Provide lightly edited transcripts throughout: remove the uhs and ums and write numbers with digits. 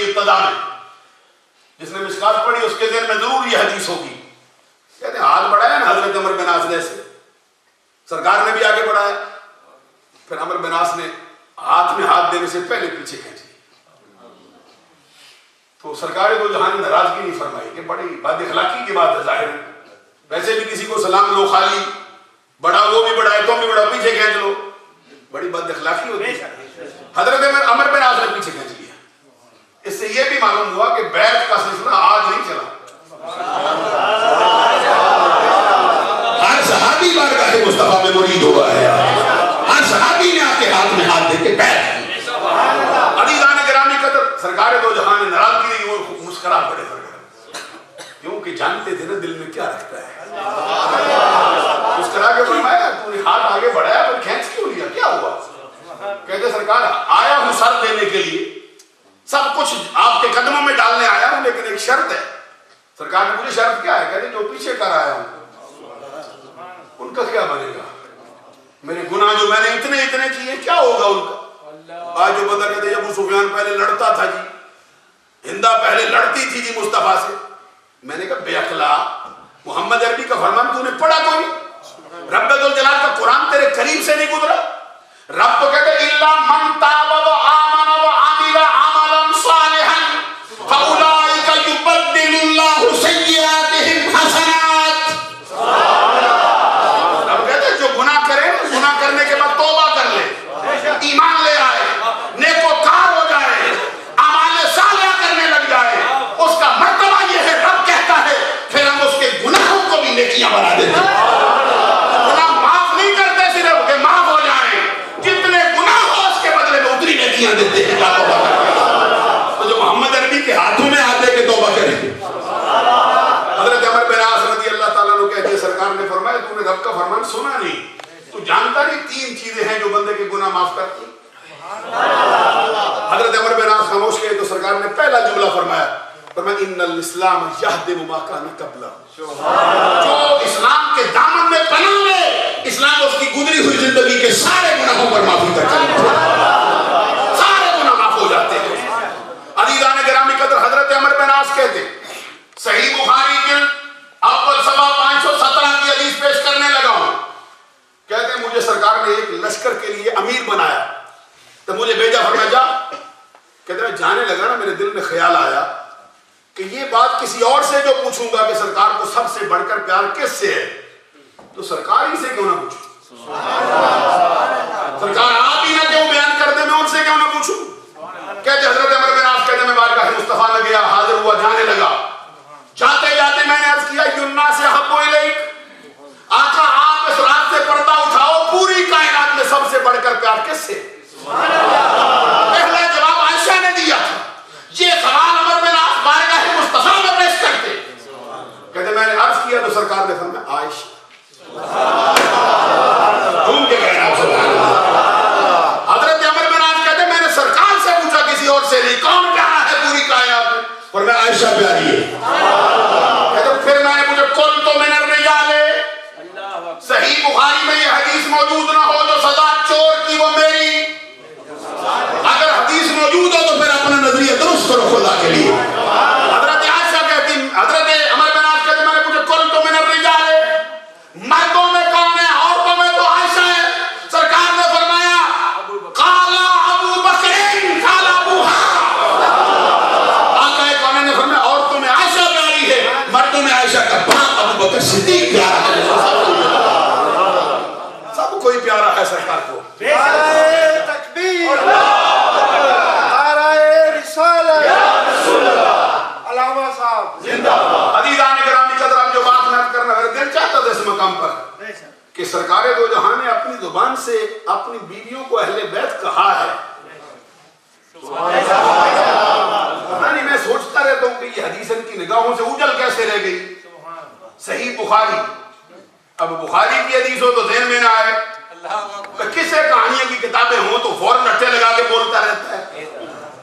کی ابتدا میں جس نے مشکات پڑھی اس کے ذہن میں ضرور یہ حدیث ہوگی. کہتے ہیں ہاتھ بڑھایا نا حضرت عمر بن عاص نے سے, سرکار نے بھی آگے بڑھایا, پھر عمر بن عاص نے ہاتھ میں ہاتھ دینے سے پہلے پیچھے کھینچ لیا. تو سرکار دو جہان نے ناراضگی نہیں فرمائی کہ بڑی بد اخلاقی کی بات ہے ظاہر ہے, ویسے بھی کسی کو سلام لو خالی, بڑا وہ بھی بڑا ہے تم بھی بڑا, پیچھے کھینچ لو, بڑی بد اخلاقی ہوتی ہے. حضرت عمر بن عاص نے پیچھے کھینچ لیا. اس سے یہ بھی معلوم ہوا کہ بیعت کا سلسلہ آج نہیں چلا, ہر صحابی بارگاہ مصطفیٰ میں مرید ہوا ہے, ہر صحابی نے آپ کے ہاتھ میں ہاتھ دے کے بیعت کی. عزیزان گرامی قدر, سرکار دو جہان نے ناراضگی نہیں, وہ مسکرا پڑے کیونکہ جانتے تھے نا دل میں کیا رکھتا ہے. مسکرا کے فرمایا تو نے ہاتھ آگے بڑھایا پر کھینچ کیوں لیا, کیا ہوا؟ کہتے سرکار آیا ہوں سر دینے کے لیے, سب کچھ آپ کے قدموں میں ڈالنے آیا ہوں, لیکن ایک شرط ہے. سرکار نے مجھے شرط کیا ہے؟ کہتے جو پیچھے کر آیا ہوں ان کا کیا بنے گا, میرے گناہ جو میں نے اتنے اتنے کیے کیا ہوگا ان کا. آج جو بندہ کہتے ابو سفیان پہلے لڑتا تھا جی, ہندا پہلے لڑتی تھی جی مصطفیٰ سے. میں نے کہا بے اخلاق, محمد عربی کا فرمان تو نے پڑھا کوئی؟ رب ذوالجلال کا قرآن تیرے قریب سے نہیں گزرا؟ رب تو کہتے الا من تاب و آمن و عمل عملا صالحا فاولئک یبدل اللہ سیئاتہم حسنات. رب کہتے جو گناہ کرے, گناہ کرنے کے بعد توبہ کر لے, ایمان لے آئے, نیکوکار ہو جائے, اعمال صالحہ کرنے لگ جائے, اس کا مرتبہ یہ ہے, رب کہتا ہے پھر ہم اس کے گناہوں کو بھی نیکیاں بنا دیتے ہیں. گناہ معاف نہیں کرتے صرف کہ معاف ہو جائیں, جتنے گناہ ہو اس کے بدلے میں اتنی نیکیاں دیتے ہیں. تو جو محمد عربی کے ہاتھوں میں ہاتھ دے کے توبہ کریں. حضرت عمر بن عاص رضی اللہ تعالیٰ عنہ کہتے ہیں سرکار نے فرمایا تو نے رب کا فرمان سنا نہیں, تو جانتا نہیں تین چیزیں ہیں جو بندے کے گناہ معاف کرتی. حضرت عمر بن عاص خاموش کہے تو سرکار نے پہلا جملہ فرمایا, فرمایا ان الاسلام یہدم ما کان قبلہ. جو اسلام کے دامن میں پناہ لے, اسلام اس کی گزری ہوئی زندگی کے سارے گناہوں پر معافی کر دیتا ہے, سارے گناہ معاف ہو جاتے ہیں. عزیزان گرامی قدر, حضرت عمر بن عاص کہتے صحیح بخاری کے اول صفحہ 517 کی حدیث پیش کرنے لگا ہوں. کہتے ہیں مجھے سرکار نے ایک لشکر کے لیے امیر بنایا تو مجھے بھیجا, فرمایا جا. کہتے ہیں جانے لگا نا میرے دل میں خیال آیا کہ یہ بات کسی اور سے جو پوچھوں گا کہ سرکار کو سب سے بڑھ کر پیار کس سے ہے, تو سرکار ہی سے کیوں نہ پوچھوں. سرکار آپ ہی نہ کیوں بیان کر دے, میں ان سے کیوں نہ پوچھوں. کہتے حضرت عمر بن عاص کہتے میں بارگاہ مصطفیٰ میں گیا, حاضر ہوا, جانے لگا. جاتے جاتے میں نے عرض کیا ینا سے حب الیک, آقا آپ اس رات سے پردہ اٹھاؤ, پوری کائنات میں سب سے بڑھ کر پیار کس سے؟ پہلا جواب عائشہ نے دیا تھا. یہ سوال عمر بن عاص بارگاہ مصطفیٰ میں پیش کرتے. کہتے میں نے عرض کیا تو سرکار نے فرمایا عائشہ. جھوم کے کہنا سبحان اللہ. حضرت عمر بن عاص کہتے میں نے سرکار سے پوچھا, کسی اور سے نہیں, کون پیارا ہے پوری کائنات میں؟ اور میں عائشہ پیاری ہے. کہتے پھر میں نے مجھے کل تو من الرجال, صحیح بخاری میں یہ حدیث موجود نہ ہو جو سزا چور کی وہ میری, اگر حدیث موجود ہو تو پھر اپنا نظریہ درست کرو خدا کے لیے. حضرت عائشہ کہتی, حضرت عمر بن عاص کہتے میں نے مجھے کل تو من الرجال, مردوں میں کون ہے, عورتوں میں تو عائشہ ہے. سرکار نے فرمایا قال ابو بکر قال ابوہا. آقا کون نے فرمایا عورتوں میں عائشہ پیاری ہے, مردوں میں عائشہ کا باپ ابو بکر صدیق پیارا ہے. سب کوئی پیارا ہے سرکار کو. تکبیر, نعرہ رسالت, یا رسول اللہ, علامہ صاحب زندہ باد. عزیزان گرامی قدر, اب جو بات میں کرنا میرا دل چاہتا تھا اس مقام پر کہ سرکار دو جہاں نے اپنی زبان سے اپنی بیویوں کو اہل بیت کہا ہے. نہیں, میں سوچتا رہتا ہوں کہ یہ حدیث ان کی نگاہوں سے اوجھل کیسے رہ گئی. صحیح بخاری, اب بخاری کی حدیث ہو تو ذہن میں نہ آئے, کسے کہانیاں کی کتابیں ہوں تو فوراً اٹھے لگا کے بولتا رہتا ہے.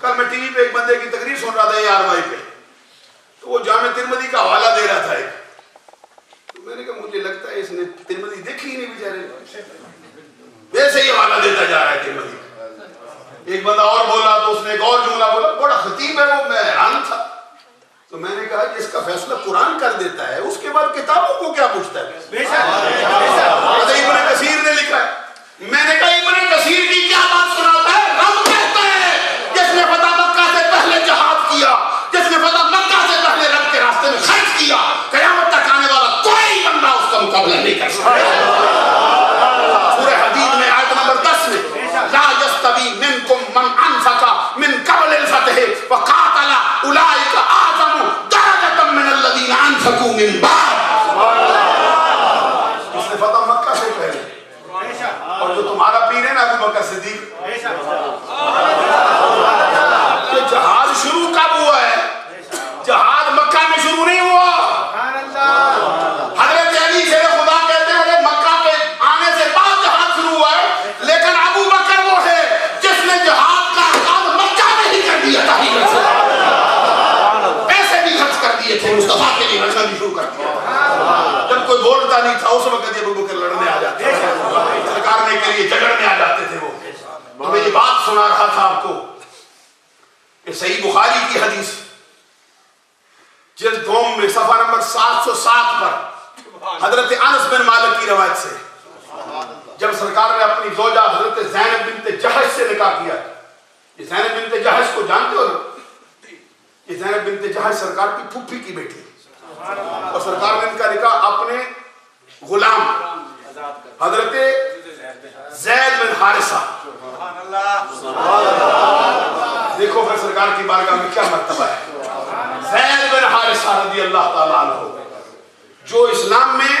کل میں ٹی وی پہ ایک بندے کی تقریر سن رہا تھا ARY پہ, تو وہ جامع ترمذی کا حوالہ دے رہا تھا ایک. تو میں نے کہا مجھے لگتا ہے اس نے ترمذی دیکھی ہی نہیں بیچارے, ویسے ہی حوالہ دیتا جا رہا ہے ترمذی. ایک بندہ اور بولا تو اس نے ایک اور جملہ بولا, بڑا خطیب ہے وہ, تو میں نے کہا جس کا فیصلہ قرآن کر دیتا ہے اس کے بعد کتابوں کو کیا پوچھتا ہے؟ ابن کثیر نے لکھا ہے. میں نے کہا ابن کثیر کی کیا بات سناتا ہے؟ رب کہتا ہے جس نے فتح مکہ سے پہلے جہاد کیا، جس نے فتح مکہ سے پہلے رب کے راستے میں خرچ کیا، قیامت تک آنے والا کوئی بندہ اس کا مقابلہ نہیں کر سکتا. سورہ حدید میں آیت نمبر 10 میں لا یستوی منکم من انفق من قبل الفتح وقاتل اولئک اعظم درجۃ من الذین انفقوا من بعد. اس نے فتح مکہ سے پہلے، اور جو تمہارا پیر ہے نا ابو بکر صدیق، یہ جہاد شروع کب ہوا ہے؟ جہاد مکہ میں شروع نہیں ہوا. حضرت علی شیر خدا کہتے ہیں مکہ کے آنے سے بعد جہاد شروع ہوا ہے، لیکن ابو بکر وہ ہے جس نے جہاد کا آغاز مکہ میں ہی کر دیا تھا. پیسے بھی خرچ کر دیے تھے مصطفیٰ کے لیے، لڑنا بھی شروع کر دیا. جب کوئی بولتا نہیں تھا اس وقت ابو بکر لڑنے آ جاتے تھے، سرکار نے کے لیے جھگڑنے آ جاتے تھے. وہ میں یہ بات سنا رہا تھا آپ کو کہ صحیح بخاری کی حدیث جلد دوم میں صفحہ نمبر 707 پر حضرت انس بن مالک کی روایت سے، جب سرکار نے اپنی زوجہ حضرت زینب بنت جحش سے نکاح کیا. یہ زینب بنت جحش کو جانتے ہو نا؟ یہ زینب بنت جحش سرکار کی پھوپھی کی بیٹی، اور سرکار نے ان کا نکاح اپنے غلام حضرت زید بن حارثہ. دیکھو پھر سرکار کی بارگاہ میں کیا مرتبہ ہے. زید بن حارثہ رضی اللہ تعالیٰ عنہ، جو اسلام میں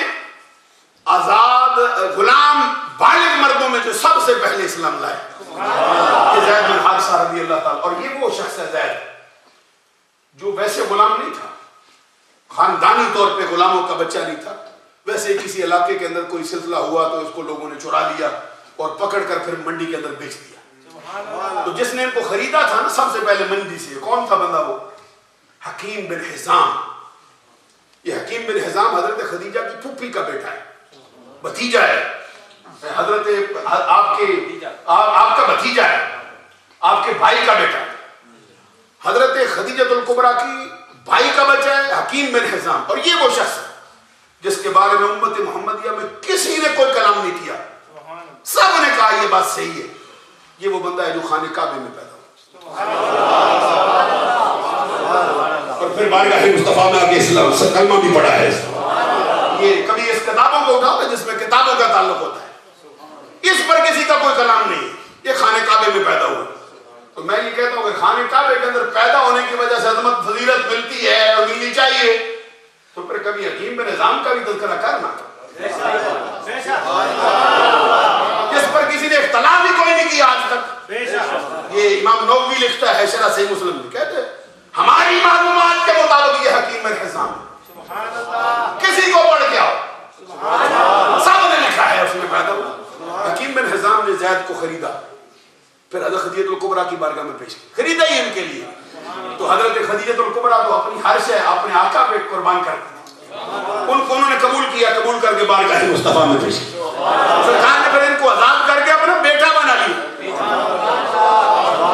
آزاد غلام بالغ مردوں میں جو سب سے پہلے اسلام لائے، یہ زید بن حارثہ رضی اللہ تعالیٰ. اور یہ وہ شخص ہے زید جو ویسے غلام نہیں تھا، خاندانی طور پہ غلاموں کا بچہ نہیں تھا. ویسے کسی علاقے کے اندر کوئی سلسلہ ہوا تو اس کو لوگوں نے چرا لیا اور پکڑ کر پھر منڈی کے اندر بیچ دیا. تو جس نے ان کو خریدا تھا نا سب سے پہلے منڈی سے، کون تھا بندہ؟ وہ حکیم بن حزام. یہ حکیم بن حزام حضرت خدیجہ کی پھوپھی کا بیٹا ہے، بھتیجا ہے. حضرت آپ کا بھتیجا ہے، آپ کے بھائی کا بیٹا ہے. حضرت خدیجہ الکبریٰ کی بھائی کا بچہ ہے حکیم بن حزام. اور یہ وہ شخص ہے جس کے بارے میں امت محمدیہ میں کسی نے کوئی کلام نہیں کیا، سب نے کہا یہ بات صحیح ہے. یہ وہ بندہ ہے جو خانہ کعبے میں پیدا ہوا اور پھر بارگاہ مصطفیٰ میں آگے اسلام سے کلمہ بھی پڑھا ہے. یہ کبھی اس کتابوں کو اٹھاؤ جس میں کتابوں کا تعلق ہوتا ہے، اس پر کسی کا کوئی کلام نہیں. یہ خانہ کعبے میں پیدا ہوا. تو میں یہ کہتا ہوں کہ خانہ کعبے کے اندر پیدا ہونے کی وجہ سے عظمت فضیلت ملتی ہے اور ملنی چاہیے، تو پھر کبھی حکیم بن حزام کا بھی تذکرہ کرنا جس پر کسی نے اختلاف ہی کوئی نہیں کیا آج تک. یہ امام نووی لکھتا ہے شرح صحیح مسلم میں، کہتے ہیں ہماری معلومات کے مطابق یہ حکیم بن حزام کسی کو پڑھ کے آؤ، سب نے لکھا ہے اس میں پیدا ہوا. حکیم بن حزام نے زید کو خریدا، پھر حضرت خدیجہ الکبریٰ کی بارگاہ میں پیش کیا. خریدا ہی ان کے لیے. تو حضرت خدیجہ الکبریٰ تو اپنی حرش ہے اپنے آقا پہ قربان کرتی، ان کو انہوں نے قبول کیا، قبول کر کے بارگاہ مصطفیٰ میں پیش کیا. سرکار نے پھر ان کو آزاد کر کے اپنا بیٹا بنا لیا.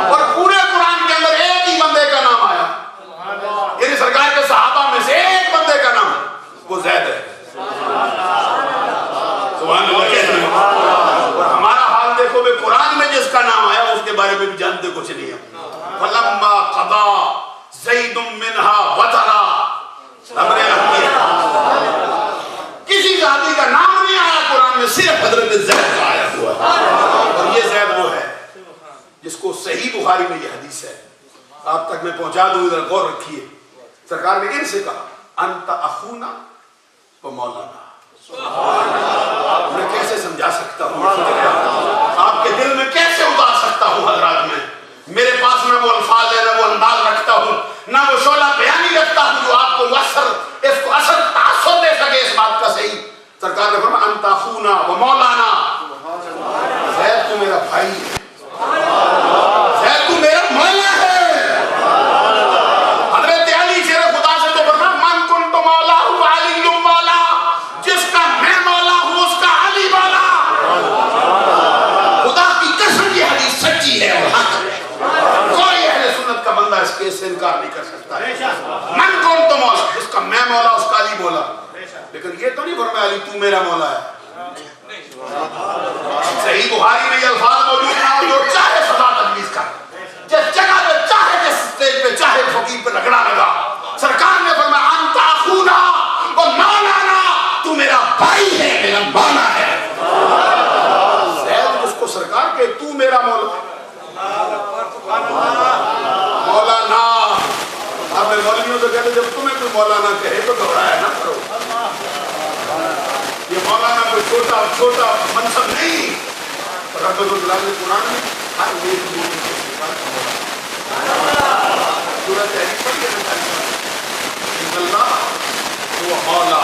اور پورے قرآن کے اندر ایک ہی بندے کا نام آیا، یعنی سرکار کے صحابہ میں سے ایک بندے کا نام، وہ زید ہے. سبحان اللہ کہتے ہیں. اور ہمارا حال دیکھو بے قرآن میں جس کا نام آیا اس کے بارے میں بھی جانتے کچھ نہیں ہے. فَلَمَّا قَضَى زَيْدٌ مِّنْهَا وَطَرًا. کسی صحابی کا نام نہیں آیا قرآن میں، صرف حضرت زید کا آیا ہوا ہے. اور یہ زید وہ ہے جس کو صحیح بخاری میں یہ حدیث ہے، آپ تک میں پہنچا دوں، ادھر غور رکھیے. سرکار نے ان سے کہا انت اخونا و مولانا. میں کیسے سمجھا سکتا ہوں، آپ کے دل میں کیسے اتار سکتا ہوں حضرات. میں میرے پاس نہ وہ الفاظ ہے، نہ وہ انداز رکھتا ہوں، نہ وہ شعلہ بیانی رکھتا ہوں جو آپ کو اس کو اثر تاثر دے سکے اس بات کا. صحیح سرکار نے فرمایا انت اخونا و مولانا. زید تو میرا بھائی ہے، زید تو میرا مولا ہے. حضرت علی شیر خدا سے تو فرمایا من کنت مولا ہوں علی مولا، جس کا میں مولا ہوں اس کا علی مولا. خدا کی قسم یہ حدیث سچی ہے اور حق ہے. انکار نہیں کر سکتا ہے. من کون تو مولا, جس کا میں مولا اس کا علی مولا. لیکن یہ تو نہیں فرمایا علی تو میرا مولا ہے. صحیح بخاری میں یہ الفاظ موجود نہ ہو, جو چاہے سزا تجویز کر, جس جگہ پہ چاہے, جس اسٹیج پہ چاہے فقیر پہ رگڑا لگا. سرکار نے فرمایا انت اخونا و مولانا, تو میرا بھائی ہے, میرا مولا ہے. زید جس کو سرکار کہ تو میرا مولا, مولانا. آپ نے مولویوں سے کہتے جب تمہیں کوئی مولانا کہے تو گھبرایا نہ کرو. یہ مولانا کوئی چھوٹا منصب نہیں. رب العالمین نے قرآن میں ہر ایک مومن کو صفات مولا. سورۃ تحریم پڑھ کے ان اللہ هو مولا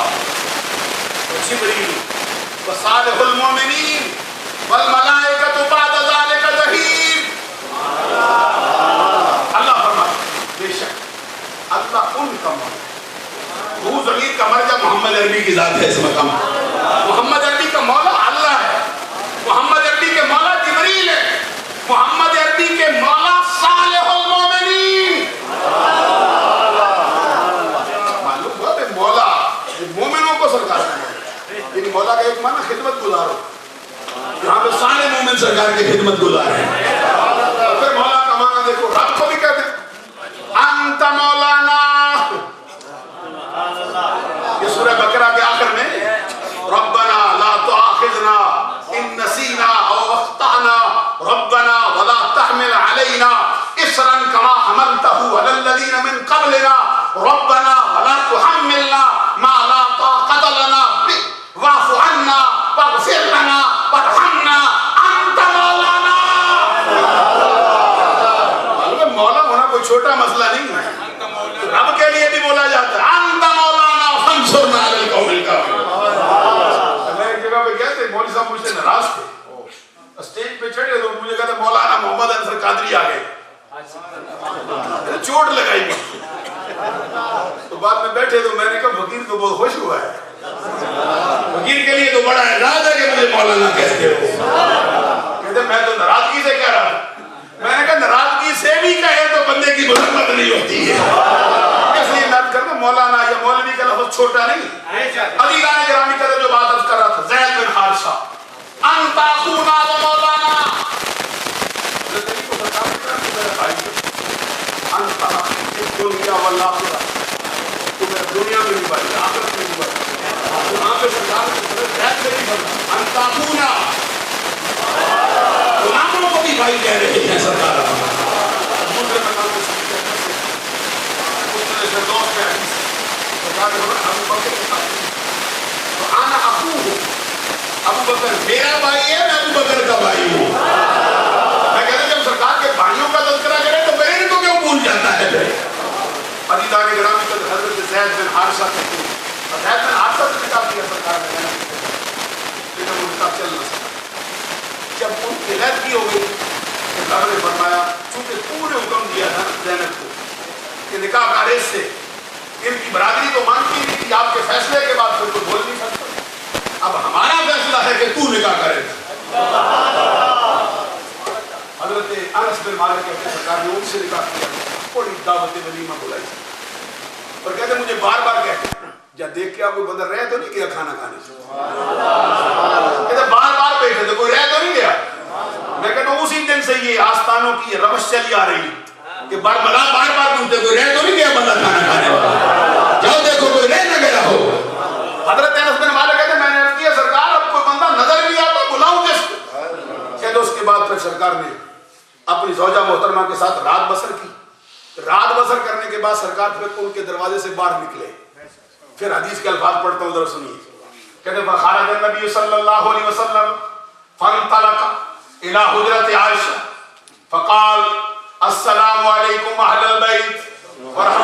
وجبریل وصالح المؤمنین والملائکۃ بعد ذلک ظہیر. اللہ فرماتا بے شک اللہ ان کا مولا. وہ ضمیر کا مرجع محمد عربی کی ذات ہے. اس مقام محمد عربی کا مولا اللہ ہے. محمد عربی کے مولا جبریل ہے. محمد عربی کے مولا صالح المؤمنین. معلوم ہوا کہ مولا مومنوں کو سرکار کا مولا. یعنی مولا کا ایک معنی خدمت گزار ہو. یہاں پہ سارے مومن سرکار کی خدمت گزار ہیں. پھر مولا کا معنی دیکھو, رب کو بھی کہتے ہیں انت مولانا. یہ سورہ بقرہ کے آخر میں ربنا لا تؤاخذنا ان نسینا او اخطأنا ربنا ولا تحمل علينا اصرا كما حملته على الذين من قبلنا ربنا ولا تحملنا ما لا طاقة لنا به واعف عنا واغفر لنا وارحمنا انت مولانا. مولا ہونا کوئی چھوٹا مسئلہ نہیں ہے. رب کے لیے بھی بولا جاتا ہے انت مولانا فانصرنا علی القوم الکافرین. میں ایک جگہ پہ گیا تھے, مولوی صاحب مجھ سے ناراض تھے. اسٹیج پہ چڑھے تو مجھے کہتے مولانا محمد انصر قادری آ گئے. چوٹ لگائی مجھے. تو بعد میں بیٹھے تو میں نے کہا فقیر تو بہت خوش ہوا ہے. فقیر کے لیے تو بڑا اعزاز ہے کہ مجھے مولانا کہتے ہو. کہتے میں تو ناراضگی سے کہہ رہا. میں نے کہا ناراضگی سے بھی کہے تو بندے کی مذمت نہیں ہوتی ہے. اس لیے میں کرتا مولانا یا مولوی کا لفظ چھوٹا نہیں. عزیزان گرامی قدر جو بات عرض کر رہا تھا, زید بن حارثہ انت اخونا و مولانا. زندگی کو سرکار نے کہا میرے بھائی انت دنیا والآخرہ, تو میرا دنیا میں بھی بھائی, آخرت میں بھی بھائی. وہاں پہ سرکار نے زید سے بھی فرمایا انت اخونا. غلاموں کو بھی بھائی کہہ رہے ہیں سرکار. دوسرے مقام پہ دوست میں حدیث سرکار نے فرمایا ابو بکر کے ساتھ تو انا اخوہ. ابو بکر میرا بھائی ہے, میں ابو بکر کا بھائی ہوں. میں کہتا جب سرکار کے بھائیوں کا تذکرہ کرے تو میرے کو کیوں بھول جاتا ہے. عزیزان گرامی قدر حضرت زید بن حارثہ کہتے ہیں, زید بن حارثہ سے کتاب کیا سرکار نے, لیکن وہ کتاب چل نہ سکتا. جب ان کی غیرتی ہو گئی سرکار نے فرمایا چونکہ پورے حکم دیا تھا زینب کو کہ نکاح کارے سے ان کی برادری تو مانتی نہیں تھی, آپ کے فیصلے کے بعد پھر کوئی بول نہیں سکتا. اب ہمارا فیصلہ ہے کہ تو نکاح کرے. حضرت انس بن مالک کہتے ہیں سرکار نے ان سے نکاح کیا, بڑی دعوت ولیمہ بلائی اور کہتے مجھے بار بار کہتے جب دیکھ کے کوئی بندہ رہ تو نہیں گیا کھانا کھانے سے. کہتے بار بار بیٹھے تو کوئی رہ تو نہیں گیا. میں کہتا ہوں اسی دن سے یہ آستانوں کی روش چلی آ رہی کہ بار بار پوچھتے کوئی رہ تو نہیں گیا بندہ کھانا کھانے والا, جاؤ دیکھو کوئی رہ نہ گیا ہو. حضرت انس بن مالک کہتے میں نے عرض کیا سرکار اب کوئی بندہ نظر نہیں آتا بلاؤں کس کو. کہتے اس کے بعد پھر سرکار نے اپنی زوجہ محترمہ کے ساتھ رات بسر کی. رات بسر کرنے کے بعد سرکار پھر ان کے دروازے سے باہر نکلے. پھر حدیث کے الفاظ پڑھتا ہوں ذرا سنیے. کہتے فخرج النبی صلی اللہ علیہ وسلم فانطلق الى حجرۃ عائشہ فقال السلام علیکم اہل البیت ورحمۃ